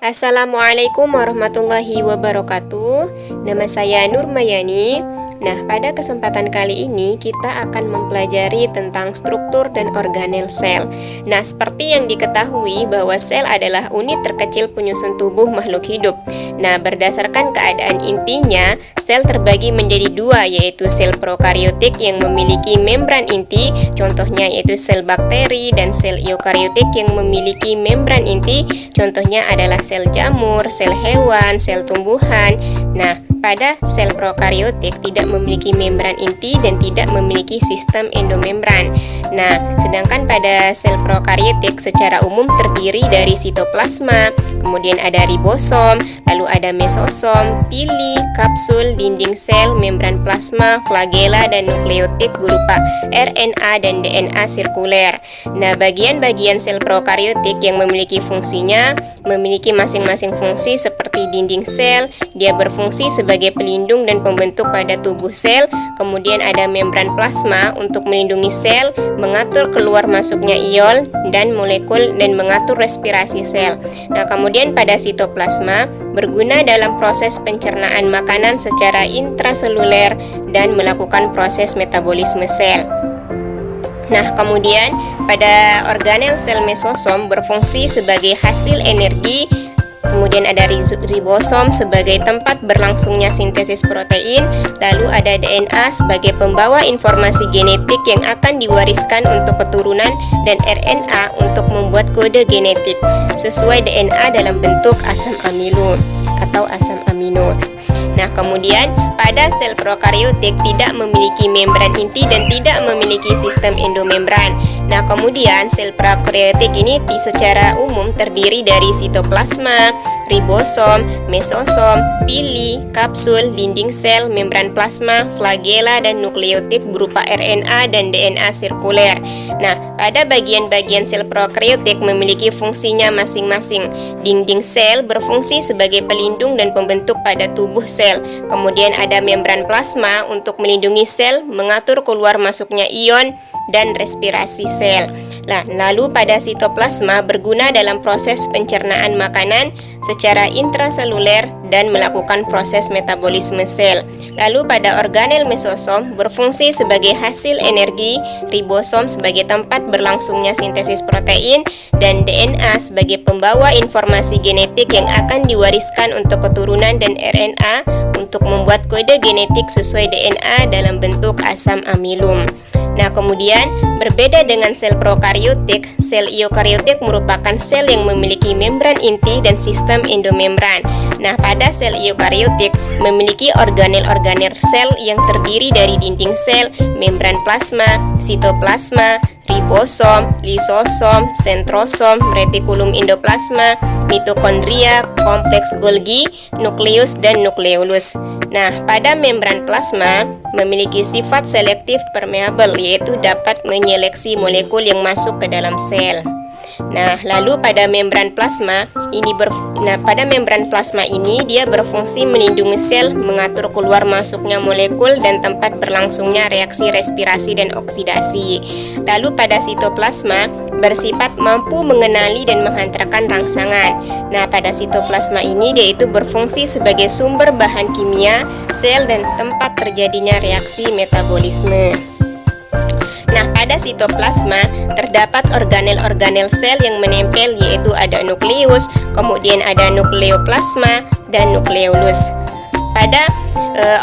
Assalamualaikum warahmatullahi wabarakatuh. Nama saya Nurmayani. Nah, pada kesempatan kali ini kita akan mempelajari tentang struktur dan organel sel. Nah, seperti yang diketahui bahwa sel adalah unit terkecil penyusun tubuh makhluk hidup. Nah, berdasarkan keadaan intinya, sel terbagi menjadi dua, yaitu sel prokariotik yang memiliki membran inti, contohnya yaitu sel bakteri, dan sel eukariotik yang memiliki membran inti, contohnya adalah sel jamur, sel hewan, sel tumbuhan. Nah, pada sel prokariotik tidak memiliki membran inti dan tidak memiliki sistem endomembran. Nah, sedangkan pada sel prokariotik secara umum terdiri dari sitoplasma, kemudian ada ribosom, lalu ada mesosom, pili, kapsul, dinding sel, membran plasma, flagela, dan nukleotit berupa RNA dan DNA sirkuler. Nah, bagian-bagian sel prokariotik yang memiliki fungsinya memiliki masing-masing fungsi seperti dinding sel, dia berfungsi sebagai pelindung dan pembentuk pada tubuh sel. Kemudian ada membran plasma untuk melindungi sel, mengatur keluar masuknya ion dan molekul dan mengatur respirasi sel. Nah, kemudian pada sitoplasma berguna dalam proses pencernaan makanan secara intraseluler dan melakukan proses metabolisme sel. Nah, kemudian pada organel sel mesosom berfungsi sebagai hasil energi. Kemudian ada ribosom sebagai tempat berlangsungnya sintesis protein. Lalu ada DNA sebagai pembawa informasi genetik yang akan diwariskan untuk keturunan, dan RNA untuk membuat kode genetik sesuai DNA dalam bentuk asam amino atau asam amino. Nah, kemudian pada sel prokariotik tidak memiliki membran inti dan tidak memiliki sistem endomembran. Nah, kemudian sel prokariotik ini secara umum terdiri dari sitoplasma, ribosom, mesosom, pili, kapsul, dinding sel, membran plasma, flagela, dan nukleotit berupa RNA dan DNA sirkuler. Nah, pada bagian-bagian sel prokariotik memiliki fungsinya masing-masing. Dinding sel berfungsi sebagai pelindung dan pembentuk pada tubuh sel. Kemudian ada membran plasma untuk melindungi sel, mengatur keluar masuknya ion dan respirasi sel. Nah, lalu pada sitoplasma berguna dalam proses pencernaan makanan secara intraseluler dan melakukan proses metabolisme sel. Lalu pada organel mesosom berfungsi sebagai hasil energi, ribosom sebagai tempat berlangsungnya sintesis protein, dan DNA sebagai pembawa informasi genetik yang akan diwariskan untuk keturunan, dan RNA untuk membuat kode genetik sesuai DNA dalam bentuk asam amilum. Nah, kemudian berbeda dengan sel prokariotik, sel eukariotik merupakan sel yang memiliki membran inti dan sistem endomembran. Nah, pada sel eukariotik memiliki organel-organel sel yang terdiri dari dinding sel, membran plasma, sitoplasma, ribosom, lisosom, sentrosom, retikulum endoplasma, mitokondria, kompleks Golgi, nukleus, dan nukleolus. Nah, pada membran plasma memiliki sifat selektif permeabel, yaitu dapat menyeleksi molekul yang masuk ke dalam sel. Nah, lalu pada membran plasma ini dia berfungsi melindungi sel, mengatur keluar masuknya molekul dan tempat berlangsungnya reaksi respirasi dan oksidasi. Lalu pada sitoplasma bersifat mampu mengenali dan menghantarkan rangsangan. Nah, pada sitoplasma ini dia itu berfungsi sebagai sumber bahan kimia sel dan tempat terjadinya reaksi metabolisme. Nah, pada sitoplasma terdapat organel-organel sel yang menempel, yaitu ada nukleus, kemudian ada nukleoplasma, dan nukleolus. Pada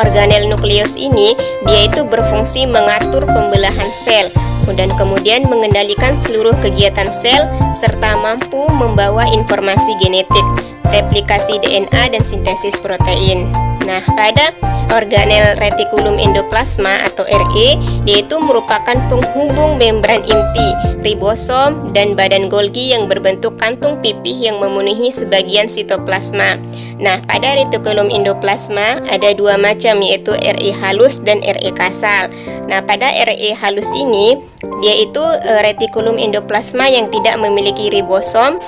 organel nukleus ini dia itu berfungsi mengatur pembelahan sel dan kemudian mengendalikan seluruh kegiatan sel serta mampu membawa informasi genetik, replikasi DNA, dan sintesis protein. Nah, pada organel retikulum endoplasma atau RE, yaitu merupakan penghubung membran inti, ribosom, dan badan Golgi yang berbentuk kantung pipih yang memenuhi sebagian sitoplasma. Nah, pada retikulum endoplasma ada dua macam, yaitu RE halus dan RE kasar. Nah, pada RE halus ini, dia itu retikulum endoplasma yang tidak memiliki ribosom,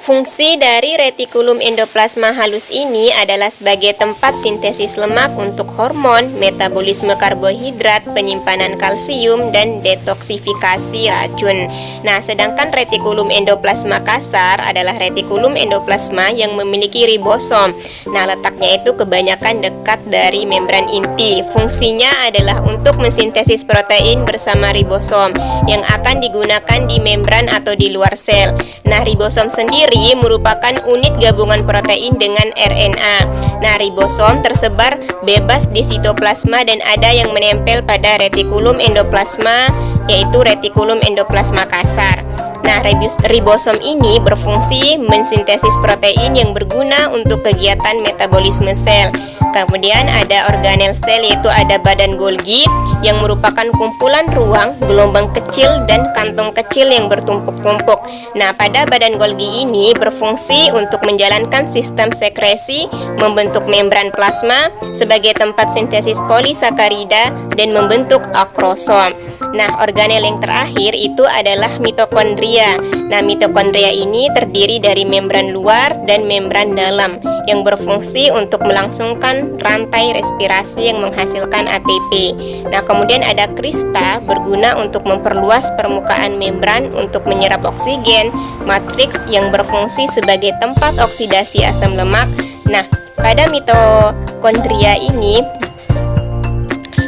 Fungsi dari retikulum endoplasma halus ini adalah sebagai tempat sintesis lemak untuk hormon, metabolisme karbohidrat, penyimpanan kalsium, dan detoksifikasi racun. Nah, sedangkan retikulum endoplasma kasar adalah retikulum endoplasma yang memiliki ribosom. Nah, letaknya itu kebanyakan dekat dari membran inti. Fungsinya adalah untuk mensintesis protein bersama ribosom yang akan digunakan di membran atau di luar sel. Nah, ribosom sendiri merupakan unit gabungan protein dengan RNA. Nah, ribosom tersebar bebas di sitoplasma dan ada yang menempel pada retikulum endoplasma, yaitu retikulum endoplasma kasar. Nah, ribosom ini berfungsi mensintesis protein yang berguna untuk kegiatan metabolisme sel. Kemudian ada organel sel, yaitu ada badan Golgi yang merupakan kumpulan ruang, gelombang kecil, dan kantong kecil yang bertumpuk-tumpuk. Nah, pada badan Golgi ini berfungsi untuk menjalankan sistem sekresi, membentuk membran plasma sebagai tempat sintesis polisakarida, dan membentuk akrosom. Nah, organel yang terakhir itu adalah mitokondria. Nah, mitokondria ini terdiri dari membran luar dan membran dalam yang berfungsi untuk melangsungkan rantai respirasi yang menghasilkan ATP. Nah, kemudian ada krista berguna untuk memperluas permukaan membran untuk menyerap oksigen, matriks yang berfungsi sebagai tempat oksidasi asam lemak. Nah, pada mitokondria ini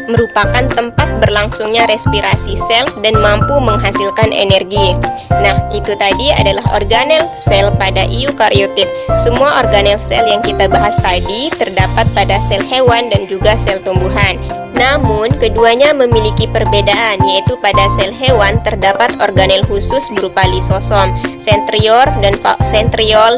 merupakan tempat berlangsungnya respirasi sel dan mampu menghasilkan energi. Nah, itu tadi adalah organel sel pada eukariotik. Semua organel sel yang kita bahas tadi terdapat pada sel hewan dan juga sel tumbuhan. Namun, keduanya memiliki perbedaan, yaitu pada sel hewan terdapat organel khusus berupa lisosom, sentriol,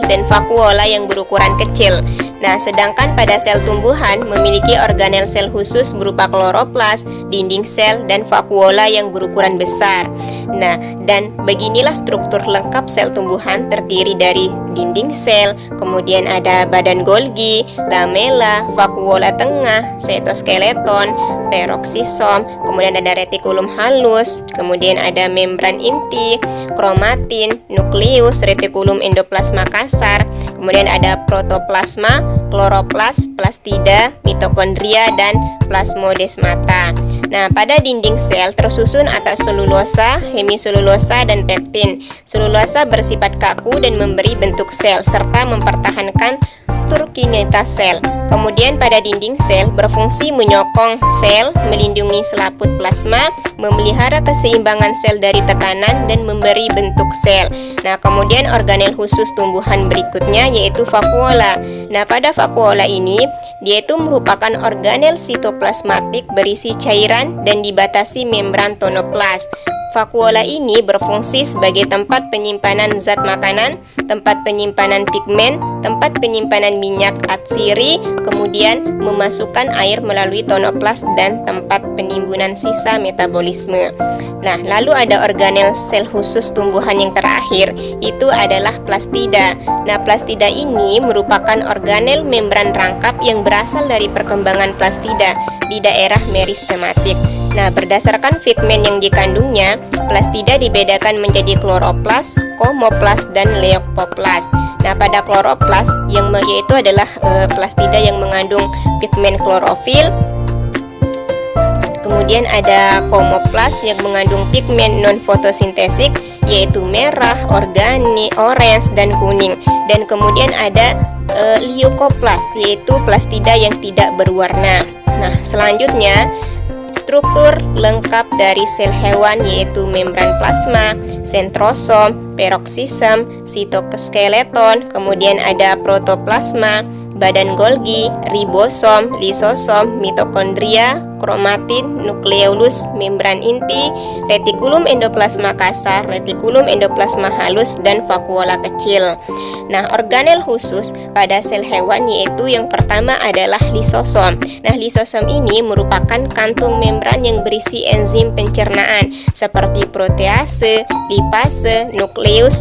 dan vakuola yang berukuran kecil. Nah, sedangkan pada sel tumbuhan memiliki organel sel khusus berupa kloroplas, dinding sel, dan vakuola yang berukuran besar. Nah, dan beginilah struktur lengkap sel tumbuhan terdiri dari dinding sel, kemudian ada badan Golgi, lamela, vakuola tengah, sitoskeleton, peroksisom, kemudian ada retikulum halus, kemudian ada membran inti, kromatin, nukleus, retikulum endoplasma kasar, kemudian ada protoplasma, kloroplas, plastida, mitokondria, dan plasmodesmata. Nah, pada dinding sel tersusun atas selulosa, hemiselulosa, dan pektin. Selulosa bersifat kaku dan memberi bentuk sel serta mempertahankan turkinitas sel. Kemudian pada dinding sel berfungsi menyokong sel, melindungi selaput plasma, memelihara keseimbangan sel dari tekanan, dan memberi bentuk sel. Nah, kemudian organel khusus tumbuhan berikutnya yaitu vakuola. Nah, pada vakuola ini dia itu merupakan organel sitoplasmatik berisi cairan dan dibatasi membran tonoplas. Vakuola ini berfungsi sebagai tempat penyimpanan zat makanan, tempat penyimpanan pigmen, tempat penyimpanan minyak atsiri, kemudian memasukkan air melalui tonoplas dan tempat penimbunan sisa metabolisme. Nah, lalu ada organel sel khusus tumbuhan yang terakhir, itu adalah plastida. Nah, plastida ini merupakan organel membran rangkap yang berasal dari perkembangan plastida di daerah meristematik. Nah, berdasarkan pigmen yang dikandungnya, plastida dibedakan menjadi kloroplas, komoplas, dan leukoplas. Nah, pada kloroplas yaitu adalah plastida yang mengandung pigmen klorofil. Kemudian ada komoplas yang mengandung pigmen non-fotosintetik yaitu merah, orange, dan kuning. Dan kemudian ada leukoplas yaitu plastida yang tidak berwarna. Nah, selanjutnya struktur lengkap dari sel hewan yaitu membran plasma, sentrosom, peroksisom, sitoskeleton, kemudian ada protoplasma, badan Golgi, ribosom, lisosom, mitokondria, kromatin, nukleolus, membran inti, retikulum endoplasma kasar, retikulum endoplasma halus, dan vakuola kecil. Nah, organel khusus pada sel hewan yaitu yang pertama adalah lisosom. Nah, lisosom ini merupakan kantung membran yang berisi enzim pencernaan seperti protease, lipase, nuklease,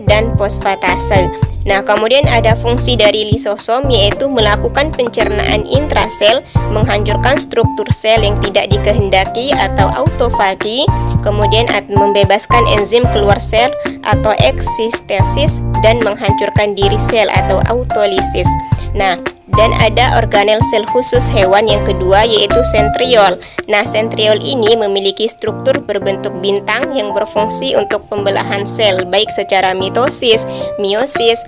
dan fosfatase. Nah, kemudian ada fungsi dari lisosom yaitu melakukan pencernaan intrasel, menghancurkan struktur sel yang tidak dikehendaki atau autofagi, kemudian membebaskan enzim keluar sel atau eksistesis, dan menghancurkan diri sel atau autolisis. Nah, dan ada organel sel khusus hewan yang kedua, yaitu sentriol. Nah, sentriol ini memiliki struktur berbentuk bintang yang berfungsi untuk pembelahan sel, baik secara mitosis, meiosis.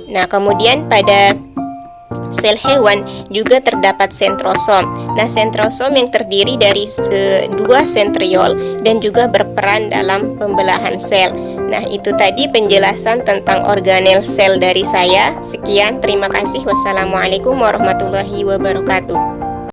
Nah, kemudian pada sel hewan juga terdapat sentrosom. Nah, sentrosom yang terdiri dari dua sentriol dan juga berperan dalam pembelahan sel. Nah, itu tadi penjelasan tentang organel sel dari saya. Sekian, terima kasih. Wassalamualaikum warahmatullahi wabarakatuh.